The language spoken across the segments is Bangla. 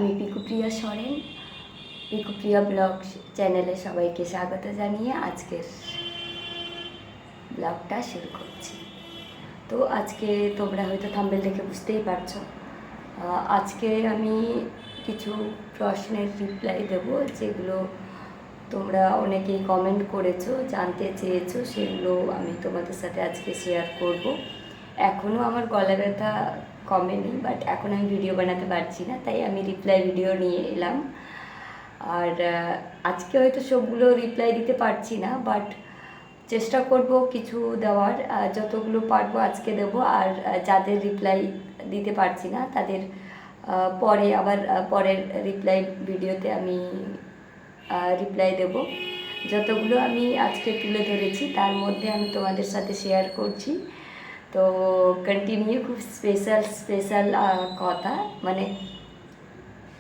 আমি পিকুপ্রিয়া সরেন, পিকুপ্রিয়া ব্লগ চ্যানেলে সবাইকে স্বাগত জানিয়ে আজকের ব্লগটা শুরু করছি। তো আজকে তোমরা হয়তো থাম্বনেল দেখে বুঝতেই পারছো, আজকে আমি কিছু প্রশ্নের রিপ্লাই দেব, যেগুলো তোমরা অনেকেই কমেন্ট করেছো, জানতে চেয়েছো, সেগুলো আমি তোমাদের সাথে আজকে শেয়ার করব। এখনও আমার গলা ব্যথা কমেনি, বাট এখন আমি ভিডিও বানাতে পারছি না, তাই আমি রিপ্লাই ভিডিও নিয়ে এলাম। আর আজকে হয়তো সবগুলো রিপ্লাই দিতে পারছি না, বাট চেষ্টা করব কিছু দেওয়ার, যতগুলো পারবো আজকে দেবো। আর যাদের রিপ্লাই দিতে পারছি না তাদের পরে আবার পরের রিপ্লাই ভিডিওতে আমি রিপ্লাই দেব। যতগুলো আমি আজকে তুলে ধরেছি তার মধ্যে আমি তোমাদের সাথে শেয়ার করছি। তো কন্টিনিউ, খুব স্পেশাল কথা, মানে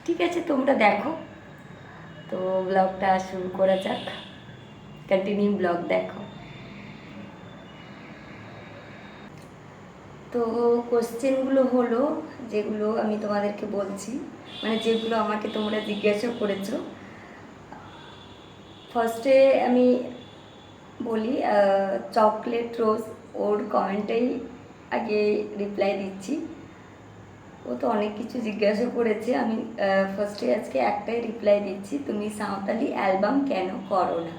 ঠিক আছে, তোমরা দেখো। তো ব্লগটা শুরু করা যাক, কন্টিনিউ ব্লগ দেখো। তো কোশ্চেনগুলো হলো, যেগুলো আমি তোমাদেরকে বলছি, মানে যেগুলো আমাকে তোমরা জিজ্ঞাসা করেছো। ফার্স্টে আমি বলি, চকলেট রোজ, ওর কমেন্টেই আগে রিপ্লাই দিচ্ছি। ও তো অনেক কিছু জিজ্ঞাসা করেছে, আমি ফার্স্টে আজকে একটাই রিপ্লাই দিচ্ছি। তুমি সাঁওতালি অ্যালবাম কেন করো না?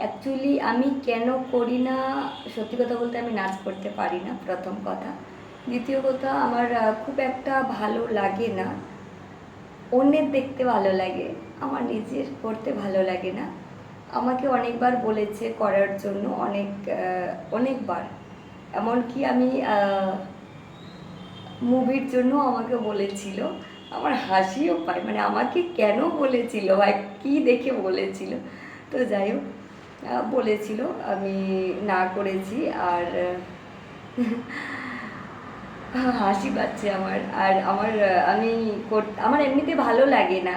অ্যাকচুয়ালি আমি কেন করি না, সত্যি কথা বলতে আমি নাচ করতে পারি না, প্রথম কথা। দ্বিতীয় কথা, আমার খুব একটা ভালো লাগে না। অন্যের দেখতে ভালো লাগে, আমার নিজের করতে ভালো লাগে না। আমাকে অনেকবার বলেছে করার জন্য, অনেকবার, এমনকি আমি মুভির জন্য আমাকে বলেছিল। আমার হাসিও পায়, মানে আমাকে কেন বলেছিল বা কী দেখে বলেছিল। তো যাই হোক, বলেছিল, আমি না করেছি। আর হাসি পাচ্ছে আমার। আর আমার এমনিতে ভালো লাগে না,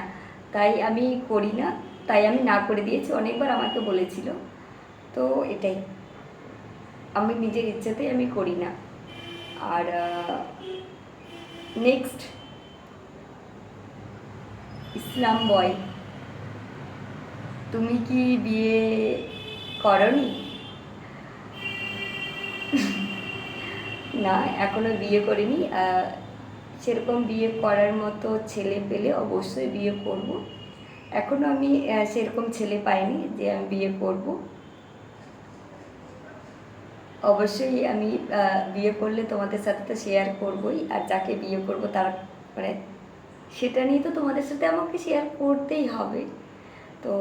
তাই আমি করি না, তাই আমি না করে দিয়েছি। অনেকবার আমাকে বলেছিল, তো এটাই, আমি নিজের ইচ্ছেতেই আমি করি না। আর নেক্সট, ইসলাম বয়, তুমি কি বিয়ে করনি? না, এখনো বিয়ে করিনি। সেরকম বিয়ে করার মতো ছেলে পেলে অবশ্যই বিয়ে করব। এখনো আমি সেরকম ছেলে পাইনি যে আমি বিয়ে করব। অবশ্যই আমি বিয়ে করলে তোমাদের সাথে তো শেয়ার করবই, আর যাকে বিয়ে করব তার, মানে সেটা নিয়ে তো তোমাদের সাথে আমাকে শেয়ার করতেই হবে। তো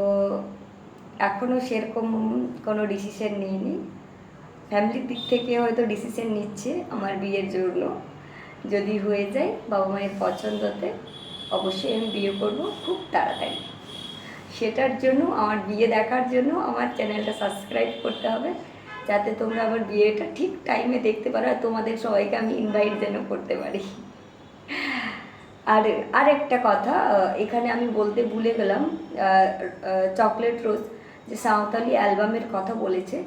এখনও সেরকম কোনো ডিসিশন নিইনি। ফ্যামিলির দিক থেকে হয়তো ডিসিশন নিচ্ছে আমার বিয়ের জন্য। যদি হয়ে যায় বাবা মায়ের পছন্দতে, অবশ্যই আমি বিয়ে করব খুব তাড়াতাড়ি। সেটার জন্য, আমার বিয়ে দেখার জন্য আমার চ্যানেলটা সাবস্ক্রাইব করতে হবে, যাতে তোমরা আমার বিয়েটা ঠিক টাইমে দেখতে পারো, আর তোমাদের সবাইকে আমি ইনভাইট যেন করতে পারি। আর একটা কথা এখানে আমি বলতে ভুলে গেলাম, চকলেট রোজ যে সাঁওতালি অ্যালবামের কথা বলেছে।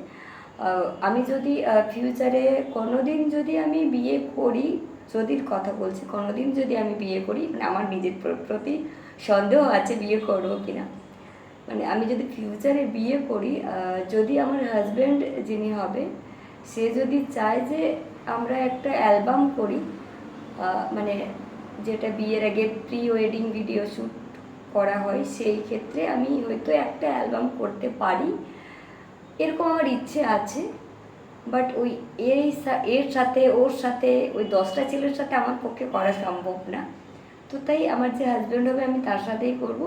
আমি যদি ফিউচারে কোনোদিন যদি আমি বিয়ে করি, যদির কথা বলছি, কোনোদিন যদি আমি বিয়ে করি, মানে আমার নিজের প্রতি সন্দেহ আছে বিয়ে করবো কিনা। মানে আমি যদি ফিউচারে বিয়ে করি, যদি আমার হাজব্যান্ড যিনি হবে সে যদি চায় যে আমরা একটা অ্যালবাম করি, মানে যেটা বিয়ের আগে প্রি ওয়েডিং ভিডিও শ্যুট করা হয়, সেই ক্ষেত্রে আমি হয়তো একটা অ্যালবাম করতে পারি, এরকম আমার ইচ্ছে আছে। বাট এর সাথে ওর সাথে ওই 10টা ছেলের সাথে আমার পক্ষে করা সম্ভব না। তো তাই আমার যে হাজব্যান্ড হবে আমি তার সাথেই করব।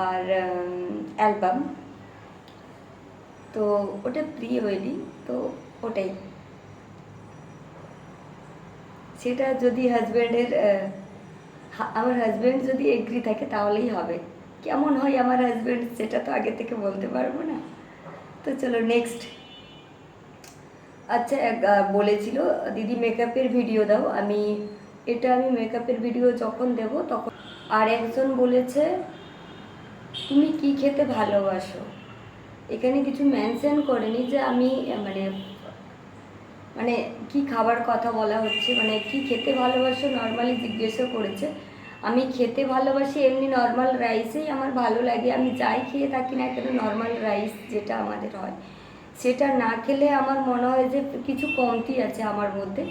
আর অ্যালবাম তো ওটা প্রি ওয়েডিং, তো ওটাই, সেটা যদি আমার হাজব্যান্ড যদি এগ্রি থাকে তাহলেই হবে। কেমন হয় আমার হাজব্যান্ড সেটা তো আগে থেকে বলতে পারবো না। তো চলো নেক্সট। আচ্ছা, বলেছিল দিদি মেকআপের ভিডিও দাও, আমি মেকআপের ভিডিও যখন দেব তখন। আর একজন বলেছে তুমি কি খেতে ভালোবাসো? এখানে কিছু মেনশন করেনি যে আমি মানে কি খাবার কথা বলা হচ্ছে, মানে কি খেতে ভালোবাসো নর্মালি জিজ্ঞাসা করেছে। আমি খেতে ভালোবাসি এমনি নর্মাল রাইসেই আমার ভালো লাগে, আমি যাই খেয়ে থাকি না কেন নর্মাল রাইস যেটা আমাদের হয় সেটা না খেলে আমার মনে হয় যে কিছু কমতি আছে আমার মধ্যে।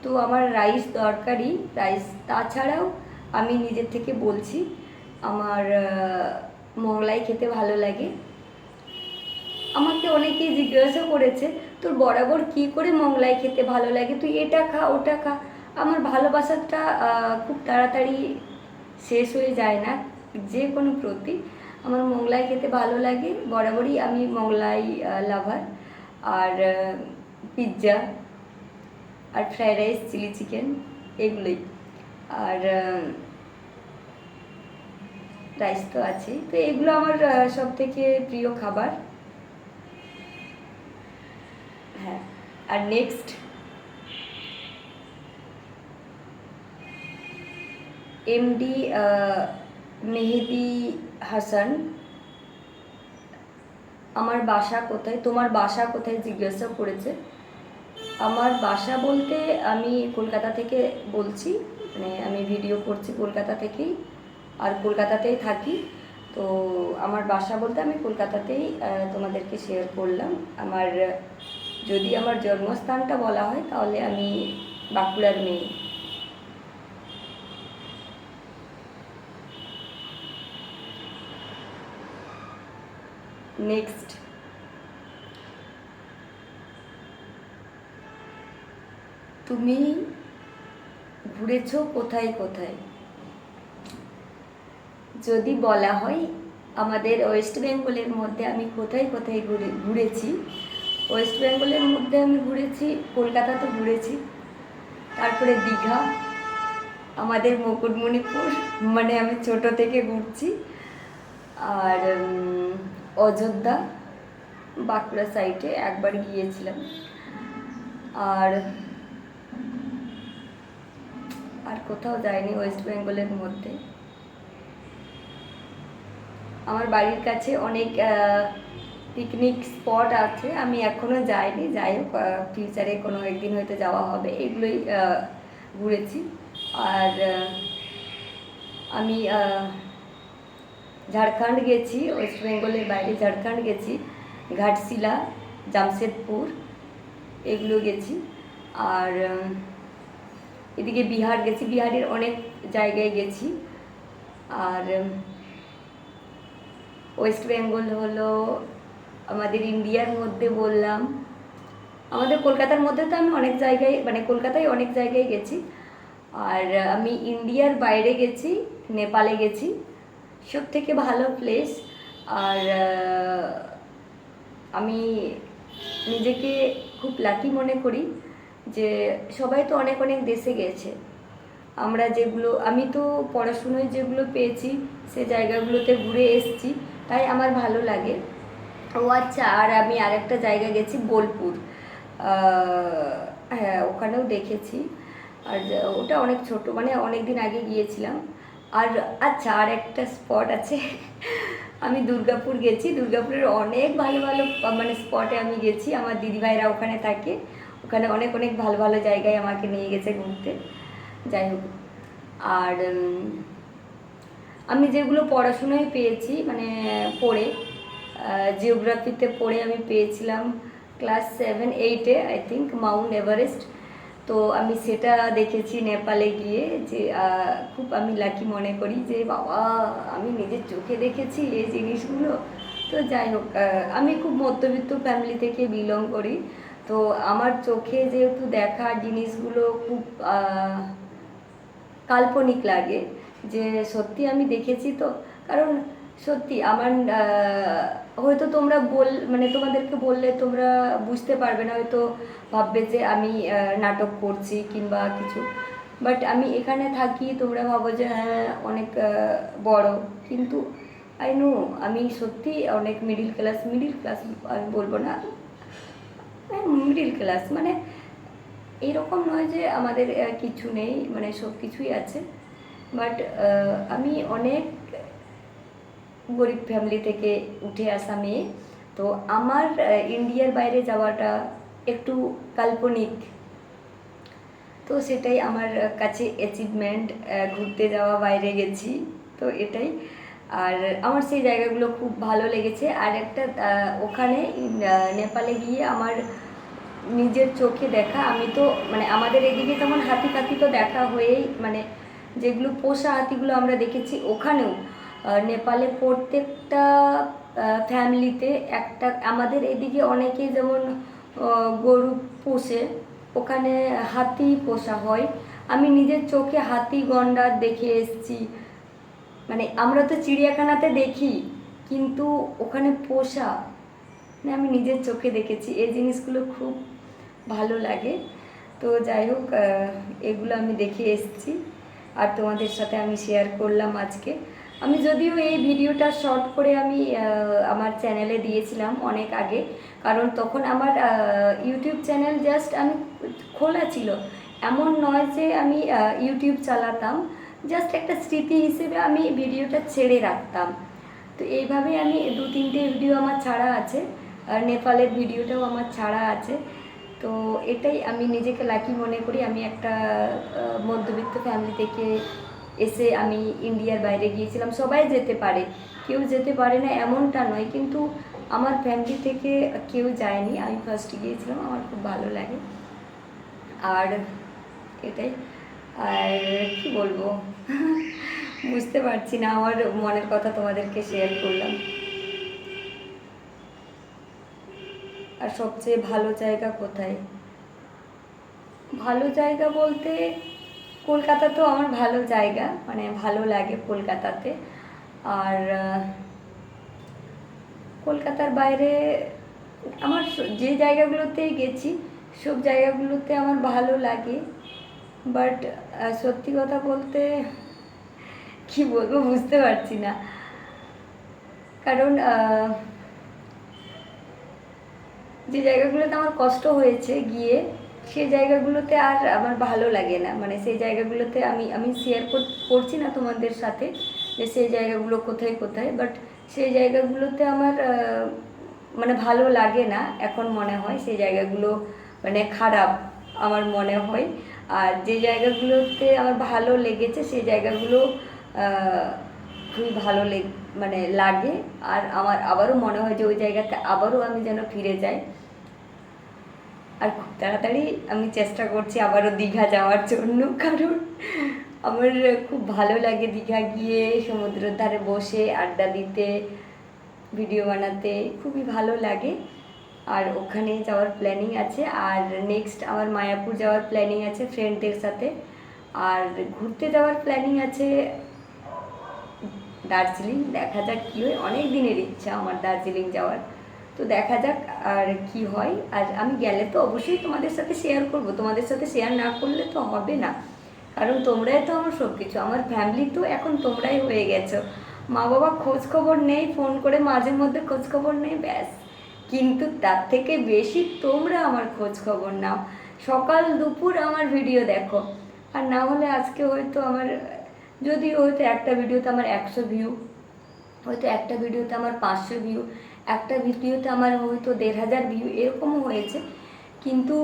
তো আমার রাইস দরকারই, রাইস। তাছাড়াও আমি নিজের থেকে বলছি আমার মোগলাই খেতে ভালো লাগে। আমাকে অনেকেই জিজ্ঞাসা করেছে তোর বরাবর কি করে মোগলাই খেতে ভালো লাগে, তুই এটা খা ওটা খা। আমার ভালোবাসাটা খুব তাড়াতাড়ি শেষ হয়ে যায় না যে কোনো প্রতি। আমার মোগলাই খেতে ভালো লাগে, বরাবরই আমি মোগলাই লাভার। আর পিৎজা আর ফ্রাইড রাইস, চিলি চিকেন, এগুলোই। আর রাইস তো আছেই, তো এগুলো আমার সব থেকে প্রিয় খাবার। হ্যাঁ, আর নেক্সট এমডি মেহেদি হাসান, আমার বাসা কোথায়, তোমার বাসা কোথায় জিজ্ঞাসা করেছে। আমার বাসা বলতে আমি কলকাতা থেকে বলছি, মানে আমি ভিডিও করছি কলকাতা থেকেই, আর কলকাতাতেই থাকি। তো আমার বাসা বলতে আমি কলকাতাতেই তোমাদেরকে শেয়ার করলাম। আমার যদি আমার জন্মস্থানটা বলা হয় তাহলে আমি বাঁকুড়ার মেয়ে। নেক্সট, তুমি ঘুরেছো কোথায় কোথায়? যদি বলা হয় আমাদের ওয়েস্ট বেঙ্গলের মধ্যে আমি কোথায় কোথায় ঘুরেছি, ওয়েস্ট বেঙ্গলের মধ্যে আমি ঘুরেছি, কলকাতা তো ঘুরেছি, তারপরে দীঘা, আমাদের মুকুটমণিপুর, মানে আমি ছোট থেকে ঘুরছি, আর অযোধ্যা বাঁকুড়া সাইডে একবার গিয়েছিলাম। আর আর কোথাও যাইনি ওয়েস্ট বেঙ্গলের মধ্যে। আমার বাড়ির কাছে অনেক পিকনিক স্পট আছে, আমি এখনও যাইনি, যাই হোক ফিউচারে কোনো একদিন হয়তো যাওয়া হবে। এগুলোই ঘুরেছি। আর আমি ঝাড়খণ্ড গেছি, ওয়েস্ট বেঙ্গলের বাইরে ঝাড়খণ্ড গেছি, ঘাটশিলা, জামশেদপুর, এগুলো গেছি। আর এদিকে বিহার গেছি, বিহারের অনেক জায়গায় গেছি। আর ওয়েস্ট বেঙ্গল হলো আমাদের ইন্ডিয়ার মধ্যে বললাম, আমাদের কলকাতার মধ্যে তো আমি অনেক জায়গায়, মানে কলকাতায় অনেক জায়গায় গেছি। আর আমি ইন্ডিয়ার বাইরে গেছি, নেপালে গেছি, সব থেকে ভালো প্লেস। আর আমি নিজেকে খুব লাকি মনে করি যে সবাই তো অনেক অনেক দেশে গেছে, আমরা যেগুলো, আমি তো পড়াশুনোয় যেগুলো পেয়েছি সে জায়গাগুলোতে ঘুরে এসেছি, তাই আমার ভালো লাগে। ও আচ্ছা, আর আমি আরেকটা জায়গা গেছি, বোলপুর, হ্যাঁ ওখানেও দেখেছি। আর ওটা অনেক ছোট, মানে অনেক দিন আগে গিয়েছিলাম। আর আচ্ছা, আর একটা স্পট আছে আমি দুর্গাপুর গেছি, দুর্গাপুরের অনেক ভালো ভালো মানে স্পটে আমি গেছি, আমার দিদিভাইরা ওখানে থাকে, ওখানে অনেক অনেক ভালো ভালো জায়গায় আমাকে নিয়ে গেছে ঘুরতে। যাই হোক, আর আমি যেগুলো পড়াশোনায় পেয়েছি, মানে পড়ে জিওগ্রাফিতে পড়ে আমি পেয়েছিলাম ক্লাস 7-8-এ আই থিঙ্ক মাউন্ট এভারেস্ট। তো আমি সেটা দেখেছি নেপালে গিয়ে, যে খুব আমি লাকি মনে করি যে বাবা আমি নিজের চোখে দেখেছি এই জিনিসগুলো। তো যাই হোক, আমি খুব মধ্যবিত্ত ফ্যামিলি থেকে বিলং করি, তো আমার চোখে যেহেতু দেখা জিনিসগুলো খুব কাল্পনিক লাগে, যে সত্যি আমি দেখেছি। তো কারণ সত্যি আমার হয়তো তোমরা মানে তোমাদেরকে বললে তোমরা বুঝতে পারবে না, হয়তো ভাববে যে আমি নাটক করছি কিংবা কিছু, বাট আমি এখানে থাকি, তোমরা ভাবো যে হ্যাঁ অনেক বড়, কিন্তু আই নো আমি সত্যি অনেক মিডিল ক্লাস আমি বলবো না, মিডিল ক্লাস, মানে এরকম নয় যে আমাদের কিছু নেই, মানে সব কিছুই আছে। বাট আমি অনেক গরিব ফ্যামিলি থেকে উঠে আসা মেয়ে, তো আমার ইন্ডিয়ার বাইরে যাওয়াটা একটু কাল্পনিক তো সেটাই আমার কাছে অ্যাচিভমেন্ট, ঘুরতে যাওয়া, বাইরে গেছি, তো এটাই। আর আমার সেই জায়গাগুলো খুব ভালো লেগেছে। আর একটা ওখানে নেপালে গিয়ে আমার নিজের চোখে দেখা, আমি তো মানে আমাদের এদিকে যেমন হাতি ফাতি তো দেখা হয়েই, মানে যেগুলো পোষা হাতিগুলো আমরা দেখেছি, ওখানেও নেপালে প্রত্যেকটা ফ্যামিলিতে একটা, আমাদের এদিকে অনেকেই যেমন গরু পোষে, ওখানে হাতি পোষা হয়। আমি নিজের চোখে হাতি গন্ডার দেখে এসেছি। মানে আমরা তো চিড়িয়াখানাতে দেখি, কিন্তু ওখানে পোষা মানে আমি নিজের চোখে দেখেছি। এই জিনিসগুলো খুব ভালো লাগে। তো যাই হোক, এগুলো আমি দেখে এসেছি আর তোমাদের সাথে আমি শেয়ার করলাম আজকে। আমি যদিও এই ভিডিওটা শর্ট করে আমি আমার চ্যানেলে দিয়েছিলাম অনেক আগে, কারণ তখন আমার ইউটিউব চ্যানেল জাস্ট আমি খোলা ছিল, এমন নয় যে আমি ইউটিউব চালাতাম, জাস্ট একটা স্মৃতি হিসেবে আমি ভিডিওটা ছেড়ে রাখতাম। তো এইভাবেই আমি 2-3টে ভিডিও আমার ছাড়া আছে, আর নেপালের ভিডিওটাও আমার ছাড়া আছে। তো এটাই আমি নিজেকে লাকি মনে করি। আমি একটা মধ্যবিত্ত ফ্যামিলি থেকে এসে আমি ইন্ডিয়ার বাইরে গিয়েছিলাম। সবাই যেতে পারে, কেউ যেতে পারে না এমনটা নয়, কিন্তু আমার ফ্যামিলি থেকে কেউ যায়নি, আমি ফার্স্ট গিয়েছিলাম, আমার খুব ভালো লাগে। আর এটাই। আর কি বলবো বুঝতে পারছি না, আমার মনের কথা তোমাদেরকে শেয়ার করলাম। আর সবচেয়ে ভালো জায়গা কোথায়? ভালো জায়গা বলতে কলকাতা তো আমার ভালো জায়গা, মানে ভালো লাগে কলকাতাতে। আর কলকাতার বাইরে আমার যে জায়গাগুলোতে গেছি সব জায়গাগুলোতে আমার ভালো লাগে। বাট সত্যি কথা বলতে কি বলবো বুঝতে পারছি না, কারণ যে জায়গাগুলোতে আমার কষ্ট হয়েছে গিয়ে, সেই জায়গাগুলোতে আর আমার ভালো লাগে না। মানে সেই জায়গাগুলোতে আমি শেয়ার করছি না তোমাদের সাথে যে সেই জায়গাগুলো কোথায় কোথায়, বাট সেই জায়গাগুলোতে আমার মানে ভালো লাগে না। এখন মনে হয় সেই জায়গাগুলো মানে খারাপ আমার মনে হয়। আর যে জায়গাগুলোতে আমার ভালো লেগেছে সেই জায়গাগুলো খুবই ভালো মানে লাগে। আর আমার আবারও মনে হয় যে ওই জায়গাতে আবারও আমি যেন ফিরে যাই। আর খুব তাড়াতাড়ি আমি চেষ্টা করছি আবারও দীঘা যাওয়ার জন্য, কারণ আমার খুব ভালো লাগে দীঘা গিয়ে সমুদ্রের ধারে বসে আড্ডা দিতে, ভিডিও বানাতে খুবই ভালো লাগে। আর ওখানে যাওয়ার প্ল্যানিং আছে। আর নেক্সট আমার মায়াপুর যাওয়ার প্ল্যানিং আছে ফ্রেন্ডদের সাথে। আর ঘুরতে যাওয়ার প্ল্যানিং আছে দার্জিলিং। দেখা যাক কী হয়, অনেক দিনের ইচ্ছা আমার দার্জিলিং যাওয়ার, তো দেখা যাক আর কি হয়। আর আমি গেলে তো অবশ্যই তোমাদের সাথে শেয়ার করব, তোমাদের সাথে শেয়ার না করলে তো হবে না, কারণ তোমরাই তো আমার সব কিছু। আমার ফ্যামিলি তো এখন তোমরাই হয়ে গেছো। মা বাবা খোঁজ খবর নেই, ফোন করে মাঝে মধ্যে খোঁজ খবর নেই, ব্যাস। কিন্তু তার থেকে বেশি তোমরা আমার খোঁজ খবর নাও, সকাল দুপুর আমার ভিডিও দেখো। আর না হলে আজকে হয়তো আমার, যদিও হয়তো একটা ভিডিওতে আমার 100 ভিউ, হয়তো একটা ভিডিওতে আমার 500 ভিউ, একটা ভিডিওতে আমার হয়তো 1500 ভিউ, এরকমও হয়েছে। কিন্তু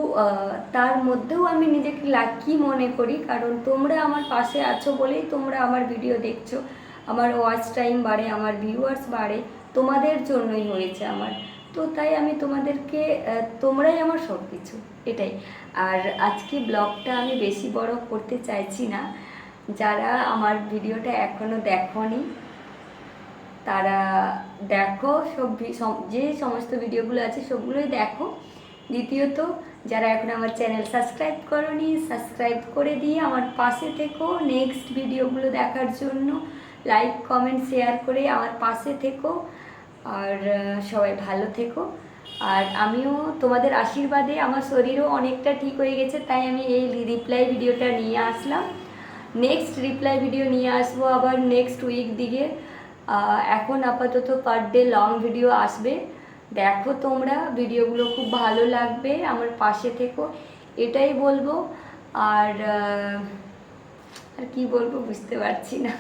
তার মধ্যেও আমি নিজেকে লাকি মনে করি, কারণ তোমরা আমার পাশে আছো বলেই তোমরা আমার ভিডিও দেখছো, আমার ওয়াচ টাইম বাড়ে, আমার ভিউয়ার্স বাড়ে, তোমাদের জন্যই হয়েছে আমার। তো তাই আমি তোমাদেরকে, তোমরাই আমার সব কিছু, এটাই। আর আজকে ব্লগটা আমি বেশি বড় করতে চাইছি না। যারা আমার ভিডিওটা এখনও দেখোনি তারা দেখো, যে সমস্ত ভিডিওগুলো আছে সবগুলোই দেখো। দ্বিতীয়ত, যারা এখন আমার চ্যানেল সাবস্ক্রাইব করোনি, সাবস্ক্রাইব করে দিয়ে আমার পাশে থেকো নেক্সট ভিডিওগুলো দেখার জন্য। লাইক কমেন্ট শেয়ার করে আমার পাশে থেকো। আর সবাই ভালো থেকো। আর আমিও তোমাদের আশীর্বাদে আমার শরীরও অনেকটা ঠিক হয়ে গেছে, তাই আমি এই রিপ্লাই ভিডিওটা নিয়ে আসলাম। নেক্সট রিপ্লাই ভিডিও নিয়ে আসবো আবার নেক্সট উইক দিকে। এখন আপাতত পার ডে লং ভিডিও আসবে, দেখো তোমরা ভিডিওগুলো, খুব ভালো লাগবে, আমার পাশে থেকো, এটাই বলবো। আর আর কি বলবো বুঝতে পারছি না।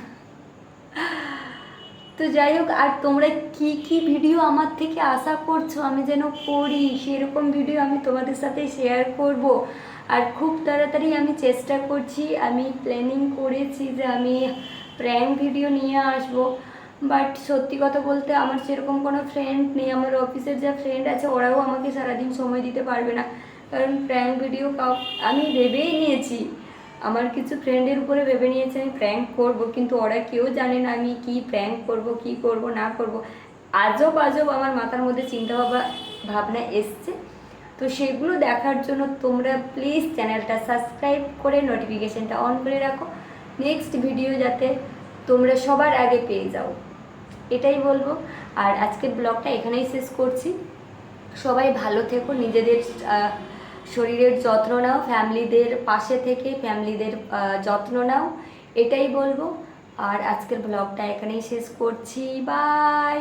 তো তো যাই হোক, আর তোমরা কি কি ভিডিও আমার থেকে আশা করছো আমি যেন করি, সেরকম ভিডিও আমি তোমাদের সাথে শেয়ার করব। আর খুব তাড়াতাড়ি আমি চেষ্টা করছি, আমি প্ল্যানিং করেছি যে আমি প্র্যাঙ্ক ভিডিও নিয়ে আসব। বাট সত্যি কথা বলতে আমার সেরকম কোনো ফ্রেন্ড নেই। আমার অফিসের যা ফ্রেন্ড আছে ওরাও আমাকে সারাদিন সময় দিতে পারবে না, কারণ প্র্যাঙ্ক ভিডিও আমি ভেবেই নিয়েছি, আমার কিছু ফ্রেন্ডের উপরে ভেবে নিয়েছে আমি প্র্যাঙ্ক করব, কিন্তু ওরা কেউ জানে না আমি কি প্র্যাঙ্ক করব, কি করব না করব। আজব আজব আমার মাথার মধ্যে চিন্তা ভাবনা এসছে। তো সেগুলো দেখার জন্য তোমরা প্লিজ চ্যানেলটা সাবস্ক্রাইব করে নোটিফিকেশানটা অন করে রাখো, নেক্সট ভিডিও যাতে তোমরা সবার আগে পেয়ে যাও, এটাই বলবো। আর আজকের ব্লগটা এখানেই শেষ করছি। সবাই ভালো থেকো, নিজেদের শরীরের যত্ন নাও, ফ্যামিলিদের পাশে থেকে ফ্যামিলিদের যত্ন নাও, এটাই বলবো। আর আজকের ব্লগটা এখানেই শেষ করছি, বাই।